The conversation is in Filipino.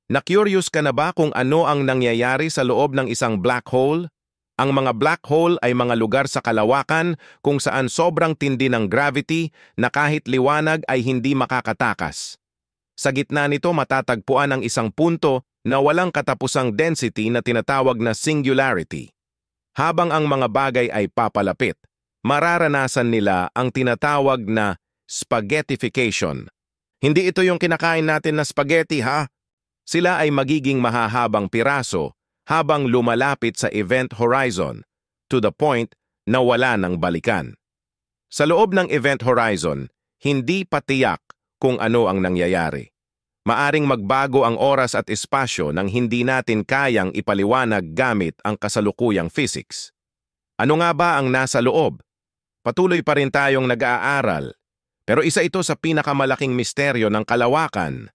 Na-curious ka na ba kung ano ang nangyayari sa loob ng isang black hole? Ang mga black hole ay mga lugar sa kalawakan kung saan sobrang tindi ng gravity na kahit liwanag ay hindi makakatakas. Sa gitna nito matatagpuan ang isang punto na walang katapusang density na tinatawag na singularity. Habang ang mga bagay ay papalapit, mararanasan nila ang tinatawag na spaghettification. Hindi ito yung kinakain natin na spaghetti, ha? Sila ay magiging mahahabang piraso habang lumalapit sa event horizon, to the point na wala ng balikan. Sa loob ng event horizon, hindi patiyak kung ano ang nangyayari. Maaring magbago ang oras at espasyo nang hindi natin kayang ipaliwanag gamit ang kasalukuyang physics. Ano nga ba ang nasa loob? Patuloy pa rin tayong nag-aaral, pero isa ito sa pinakamalaking misteryo ng kalawakan.